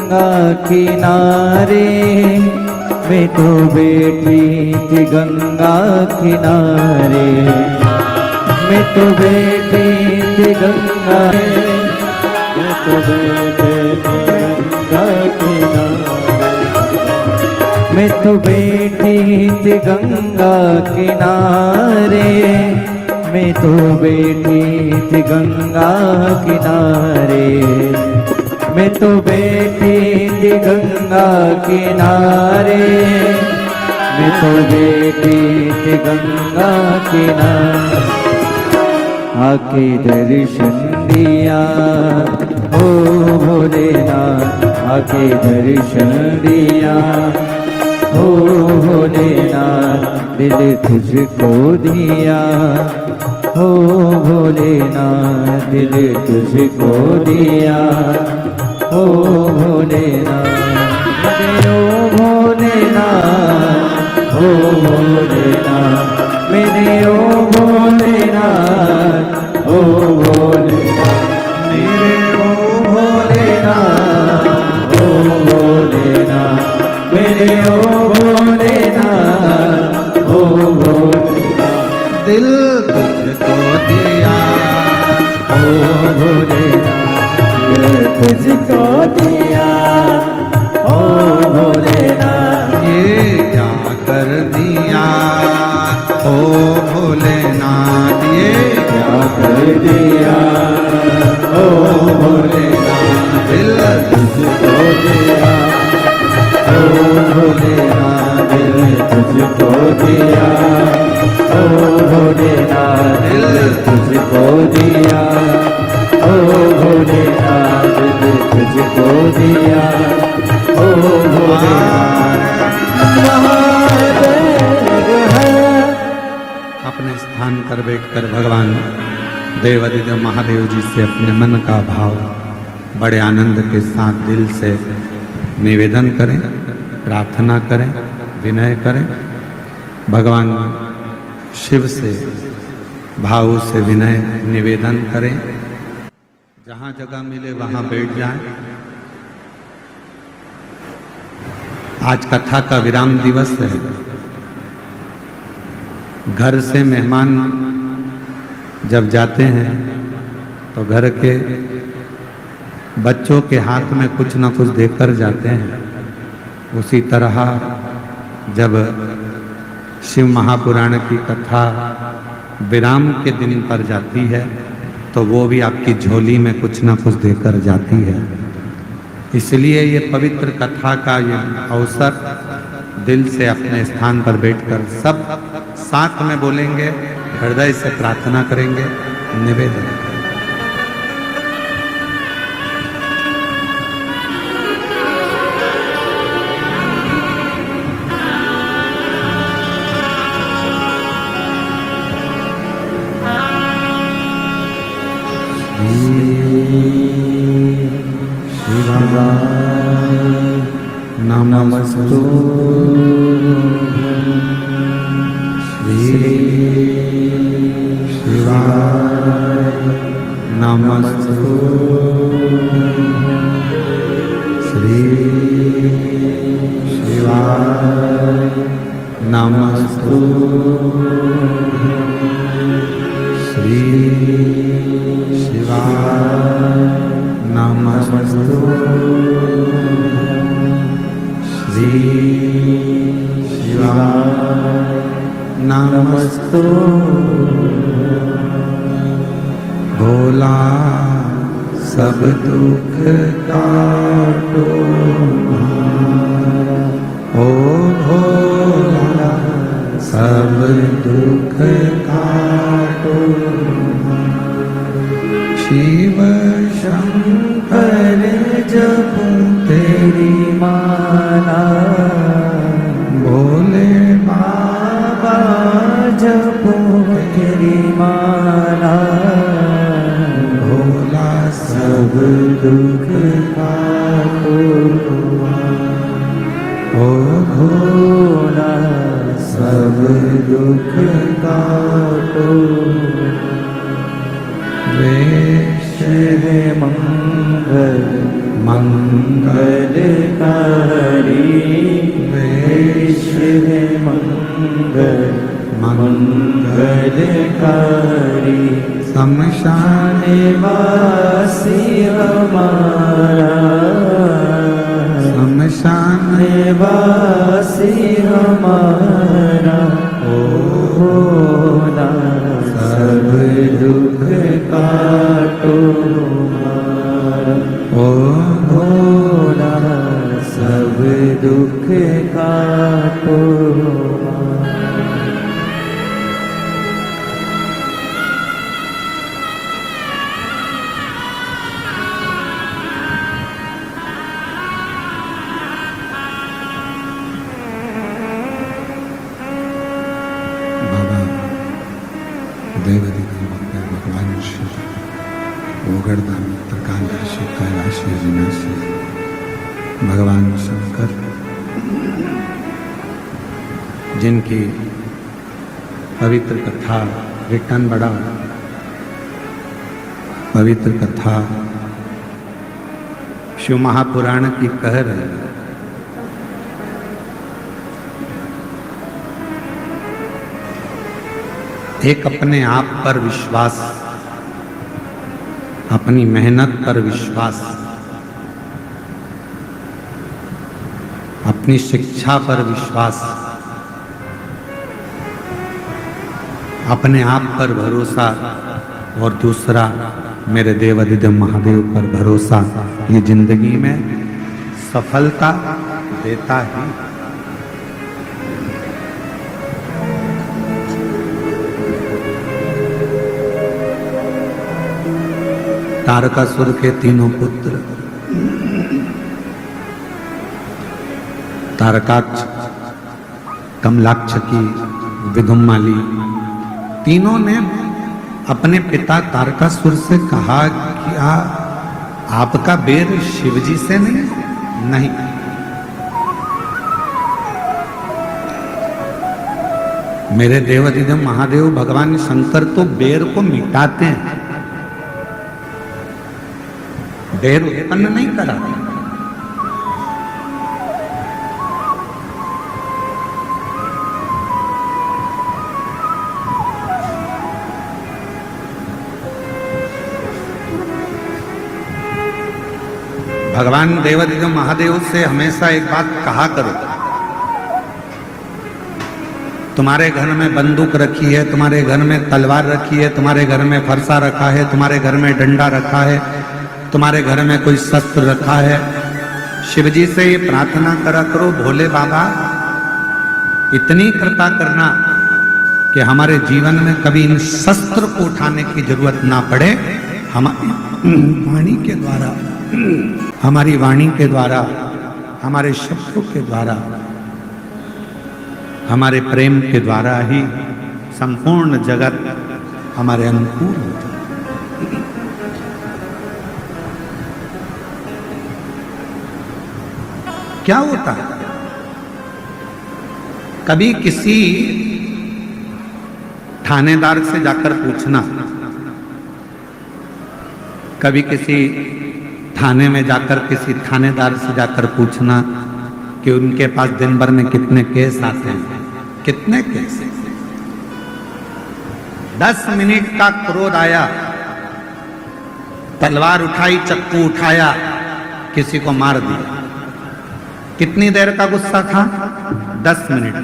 गंगा किनारे, मैं तो बैठी थी गंगा किनारे, मैं तो बैठी थी गंगा, मैं तो बैठी थी गंगा किनारे, मैं तो बैठी थी गंगा किनारे, मैं तो बैठी थी गंगा किनारे, मैं तो बैठी थी गंगा किनारे, मैं तो बैठी थी गंगा किनारे। आके दर्शन दिया ओ भोलेनाथ, आके दर्शन दिया ओ भोलेनाथ, दिल तुझको दिया ओ भोलेनाथ, दिल तुझको दिया ओ भोलेनाथ, मेरे ओ भोलेनाथ, ओ भोलेनाथ, मेरे ओ भोलेनाथ, ओ भोलेनाथ, मेरे ओ भोलेनाथ, ओ भोलेनाथ, मेरे ओ भोलेनाथ, ओ भोलेनाथ, दिल तुझको दिया ओ भोलेनाथ, दिल तुझको दिया ओ भोलेनाथ, ये क्या कर दिया ओ भोलेनाथ, ये क्या कर दिया ओ भोलेनाथ, दिल तुझको दिया ओ भोलेनाथ, दिल तुझको दिया ओ भोलेनाथ, दिल तुझको दिया ओ भोलेनाथ, दिल तुझको दिया ओ भोलेनाथ। अपने स्थान पर बैठकर भगवान देवादिदेव महादेव जी से अपने मन का भाव बड़े आनंद के साथ दिल से निवेदन करें, प्रार्थना करें, विनय करें। भगवान शिव से भाव से विनय निवेदन करें। जहाँ जगह मिले वहाँ बैठ जाएं। आज कथा का विराम दिवस है। घर से मेहमान जब जाते हैं तो घर के बच्चों के हाथ में कुछ न कुछ देकर जाते हैं। उसी तरह जब शिव महापुराण की कथा विराम के दिन पर जाती है तो वो भी आपकी झोली में कुछ न कुछ देकर जाती है। इसलिए ये पवित्र कथा का ये अवसर दिल से अपने स्थान पर बैठकर सब साथ में बोलेंगे, हृदय से प्रार्थना करेंगे, निवेदन। नमस्तु श्री शिवाय, नमस्तु श्री शिवाय, नमस्तु श्री शिवाय, नमस्तु श्री शिवाय, नमस्तु। भोला सब दुख काटो, ओ भोला सब दुख काटो, शिव शंकर जपूं तेरी माला, भोले बाबा जपूं तेरी माला, भोला सब दुख काटो, ओ भोला सब दुख काटो। वैश्य मंगल मंगलकारी विश्व मंगल मंगलकारी शमशान निवासी हमारा शमशान निवासी हमारा होना सब दुख काटो होना सब दुख काटो। देवदिगं भगवान शिव ओगरदानी प्रकांडर्षि कैलाशी विनाशी भगवान शंकर जिनकी पवित्र कथा रिटर्न बड़ा पवित्र कथा शिव महापुराण की कह रहे हैं। एक अपने आप पर विश्वास, अपनी मेहनत पर विश्वास, अपनी शिक्षा पर विश्वास, अपने आप पर भरोसा और दूसरा मेरे देवाधिदेव महादेव पर भरोसा, ये जिंदगी में सफलता देता ही। तारकासुर के तीनों पुत्र तारकाक्ष, कमलाक्ष की, विदुम्माली, तीनों ने अपने पिता तारकासुर से कहा कि आपका बेर शिवजी से नहीं। मेरे देवाधिदेव महादेव भगवान शंकर तो बेर को मिटाते हैं, बेर उत्पन्न नहीं कराते। भगवान देवाधिदेव महादेव से हमेशा एक बात कहा करो, तुम्हारे घर में बंदूक रखी है, तुम्हारे घर में तलवार रखी है, तुम्हारे घर में फरसा रखा है, तुम्हारे घर में डंडा रखा है, तुम्हारे घर में कोई शस्त्र रखा है, शिवजी से ये प्रार्थना करा करो, भोले बाबा इतनी कृपा करना कि हमारे जीवन में कभी इन शस्त्र को उठाने की जरूरत ना पड़े। हमारी वाणी के द्वारा, हमारी वाणी के द्वारा, हमारे शब्दों के द्वारा, हमारे प्रेम के द्वारा ही संपूर्ण जगत हमारे अनुकूल हो जाए। क्या होता है, कभी किसी थानेदार से जाकर पूछना, कभी किसी थाने में जाकर किसी थानेदार से जाकर पूछना कि उनके पास दिन भर में कितने केस आते हैं, कितने केस। 10 मिनट का क्रोध आया, तलवार उठाई, चक्कू उठाया, किसी को मार दिया। कितनी देर का गुस्सा था? 10 मिनट।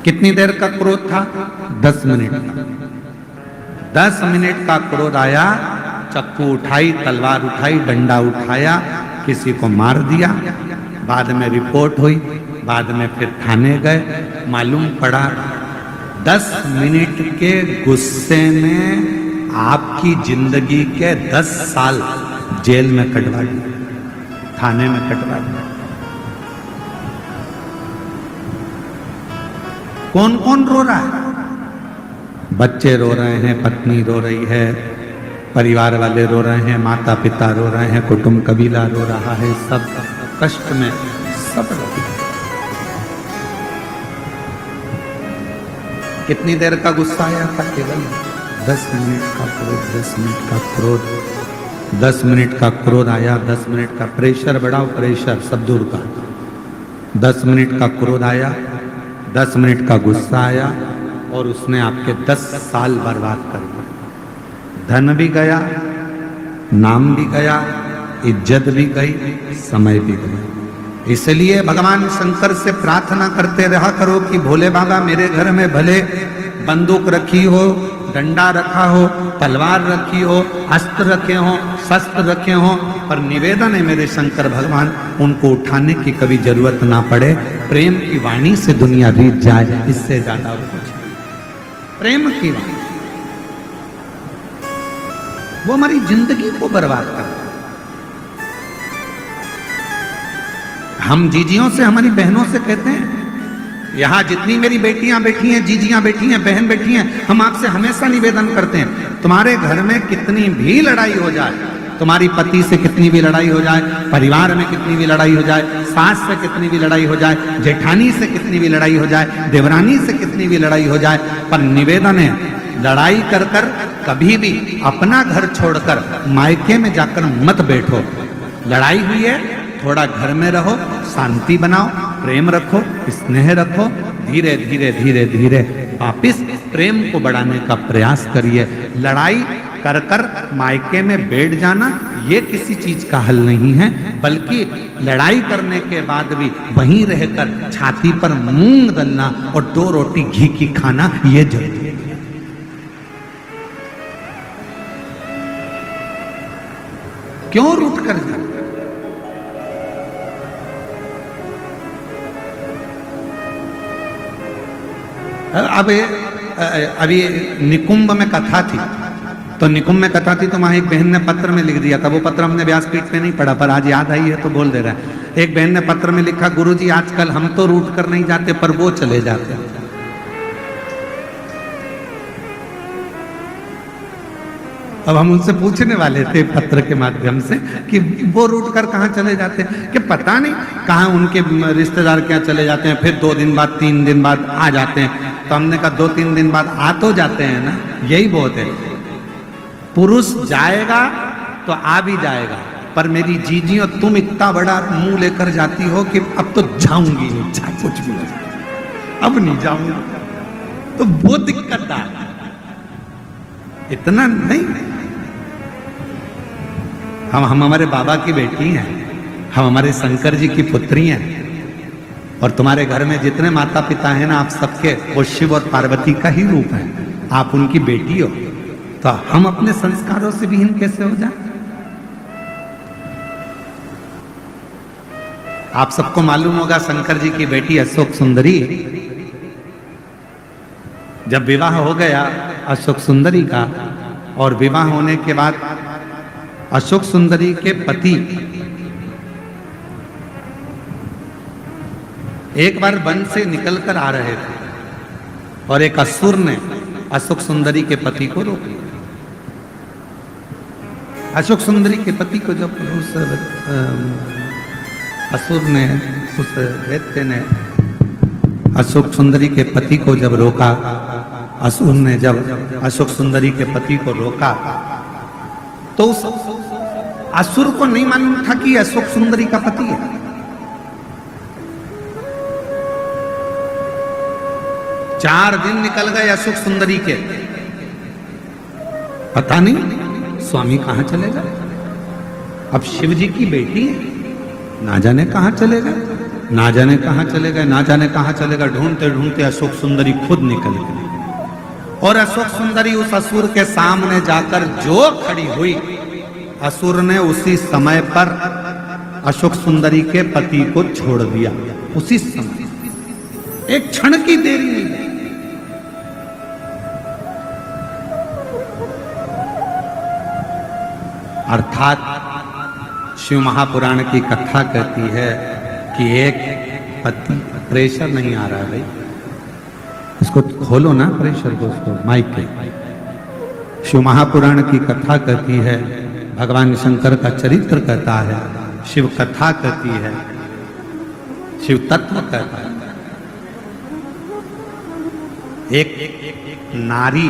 कितनी देर का क्रोध था? 10 मिनट। 10 मिनट का क्रोध आया, चक्कू उठाई, तलवार उठाई, डंडा उठाया, किसी को मार दिया। बाद में रिपोर्ट हुई, बाद में फिर थाने गए, मालूम पड़ा 10 मिनट के गुस्से में आपकी जिंदगी के 10 साल जेल में कटवा दिए, थाने में कटवा दिया। कौन कौन रो रहा है? बच्चे रो रहे हैं, पत्नी रो रही है, परिवार वाले रो रहे हैं, माता पिता रो रहे हैं, कुटुंब कबीला रो रहा है, सब कष्ट में सब रो रहे हैं। कितनी देर का गुस्सा आया था? केवल 10 मिनट का क्रोध, 10 मिनट का क्रोध। 10 मिनट का क्रोध आया, 10 मिनट का प्रेशर बढ़ाओ, प्रेशर सब दूर का। 10 मिनट का क्रोध आया, 10 मिनट का गुस्सा आया और उसने आपके 10 साल बर्बाद कर दिए। धन भी गया, नाम भी गया, इज्जत भी गई, समय भी गया। इसलिए भगवान शंकर से प्रार्थना करते रहा करो कि भोले बाबा मेरे घर में भले बंदूक रखी हो, डंडा रखा हो, तलवार रखी हो, अस्त्र रखे हो, शस्त्र रखे हो, पर निवेदन है मेरे शंकर भगवान उनको उठाने की कभी जरूरत ना पड़े। प्रेम की वाणी से दुनिया रीत जाए, इससे ज्यादा और कुछ नहीं। प्रेम की वाणी वो हमारी जिंदगी को बर्बाद कर। हम जीजियों से, हमारी बहनों से कहते हैं, यहां जितनी मेरी बेटियां बैठी हैं, जीजियां बैठी हैं, बहन बैठी हैं, हम आपसे हमेशा निवेदन करते हैं, तुम्हारे घर में कितनी भी लड़ाई हो जाए, तुम्हारी पति से कितनी भी लड़ाई हो जाए, परिवार में कितनी भी लड़ाई हो जाए, सास से कितनी भी लड़ाई हो जाए, जेठानी से कितनी भी लड़ाई हो जाए, देवरानी से कितनी भी लड़ाई हो जाए, पर निवेदन है लड़ाई कर कर कभी भी अपना घर छोड़कर मायके में जाकर मत बैठो। लड़ाई हुई है, थोड़ा घर में रहो, शांति बनाओ, प्रेम रखो, स्नेह रखो, धीरे धीरे धीरे धीरे वापिस प्रेम को बढ़ाने का प्रयास करिए। लड़ाई कर कर मायके में बैठ जाना ये किसी चीज का हल नहीं है, बल्कि लड़ाई करने के बाद भी वहीं रहकर छाती पर मूंग दलना और 2 रोटी घी की खाना ये जरूरी है। क्यों रूठ कर जाना? अब अभी निकुंभ में कथा थी, तो निकुंभ में कथा थी तो वहां एक बहन ने पत्र में लिख दिया था। वो पत्र हमने व्यासपीठ पे नहीं पढ़ा, पर आज याद आई है तो बोल दे रहा है। एक बहन ने पत्र में लिखा, गुरुजी आजकल हम तो रूठ कर नहीं जाते पर वो चले जाते हैं। अब हम उनसे पूछने वाले थे पत्र के माध्यम से कि वो रूठ कर कहाँ चले जाते हैं, कि पता नहीं कहाँ उनके रिश्तेदार क्या चले जाते हैं, फिर 2 दिन बाद 3 दिन बाद आ जाते हैं। तो हमने कहा 2-3 दिन बाद आ तो जाते हैं ना, यही बहुत है। पुरुष जाएगा तो आ भी जाएगा, पर मेरी जीजी और तुम इतना बड़ा मुंह लेकर जाती हो कि अब तो जाऊंगी नहीं, चाहे कुछ भी अब नहीं जाऊंगी, तो वो दिक्कतदार। इतना नहीं, हम हमारे बाबा की बेटी हैं, हम हमारे शंकर जी की पुत्री हैं, और तुम्हारे घर में जितने माता पिता हैं ना, आप सबके वो शिव और पार्वती का ही रूप है, आप उनकी बेटी हो, तो हम अपने संस्कारों से विहीन कैसे हो जाए? आप सबको मालूम होगा शंकर जी की बेटी अशोक सुंदरी, जब विवाह हो गया अशोक सुंदरी का, और विवाह होने के बाद अशोक सुंदरी के पति एक बार वन से निकलकर आ रहे थे और एक असुर ने अशोक सुंदरी के पति को रोक लिया। अशोक सुंदरी के पति को जब उस असुर ने, उस दैत्य ने अशोक सुंदरी के पति को जब रोका, असुर ने जब अशोक सुंदरी के पति को रोका, तो उस असुर को नहीं मालूम था कि अशोक सुंदरी का पति है। चार दिन निकल गए अशोक सुंदरी के, पता नहीं स्वामी कहां चले गए। अब शिव जी की बेटी है, ना जाने कहां चले गए, ना जाने कहां चले गए, ना जाने कहां चले गए। ढूंढते ढूंढते अशोक सुंदरी खुद निकल गई, और अशोक सुंदरी उस असुर के सामने जाकर जो खड़ी हुई, असुर ने उसी समय पर अशोक सुंदरी के पति को छोड़ दिया। उसी समय, एक क्षण की देरी नहीं। अर्थात शिव महापुराण की कथा कहती है कि एक पति, प्रेशर नहीं आ रहा है भाई, इसको खोलो ना प्रेशर को, उसको माइक के। शिव महापुराण की कथा कहती है, भगवान शंकर का चरित्र कहता है, शिव कथा कहती है, शिव तत्व कहता है। एक नारी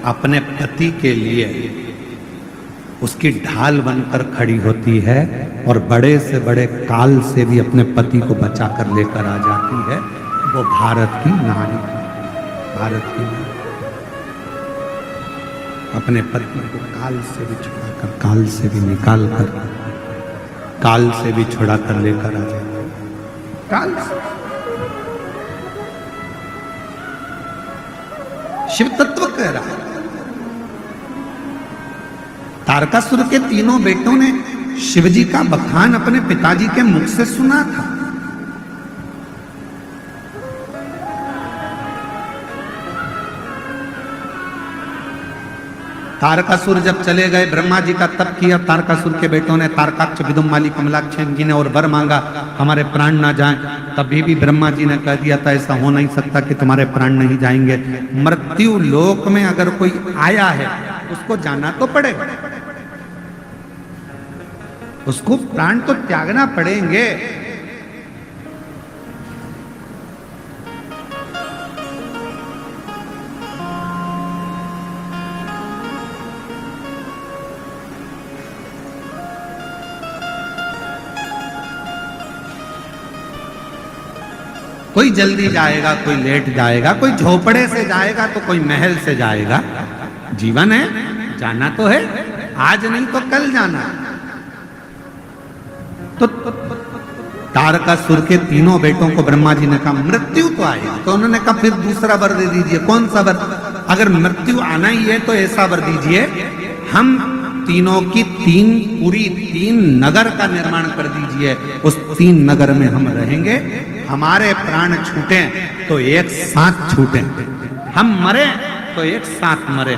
अपने पति के लिए उसकी ढाल बनकर खड़ी होती है और बड़े से बड़े काल से भी अपने पति को बचा कर लेकर आ जाती है। वो भारत की नारी, भारत की नारी अपने पति को काल से भी छुड़ाकर, काल से भी निकाल कर, काल से भी छुड़ा कर लेकर आ जाती है। काल से शिव तत्व कह रहा है। तारकासुर के तीनों बेटों ने शिवजी का बखान अपने पिताजी के मुख से सुना था। तारकासुर जब चले गए, ब्रह्मा जी का तप किया, तारकासुर के बेटों ने तारकाक्ष, विदुमाली, कमलाक्ष ने और वर मांगा हमारे प्राण ना जाएं। तभी भी ब्रह्मा जी ने कह दिया था ऐसा हो नहीं सकता कि तुम्हारे प्राण नहीं जाएंगे। मृत्यु लोक में अगर कोई आया है उसको जाना तो पड़ेगा, उसको प्राण तो त्यागना पड़ेंगे। कोई जल्दी जाएगा, कोई लेट जाएगा, कोई झोपड़े से जाएगा तो कोई महल से जाएगा। जीवन है, जाना तो है, आज नहीं तो कल जाना। तो तारकासुर के तीनों बेटों को ब्रह्मा जी ने कहा मृत्यु तो आएगी, तो उन्होंने कहा फिर दूसरा वर दे दीजिए। कौन सा वर? अगर मृत्यु आना ही है तो ऐसा वर दीजिए, हम तीनों की पूरी 3 नगर का निर्माण कर दीजिए। उस 3 नगर में हम रहेंगे, हमारे प्राण छूटे तो एक साथ छूटे, हम मरे तो एक साथ मरे।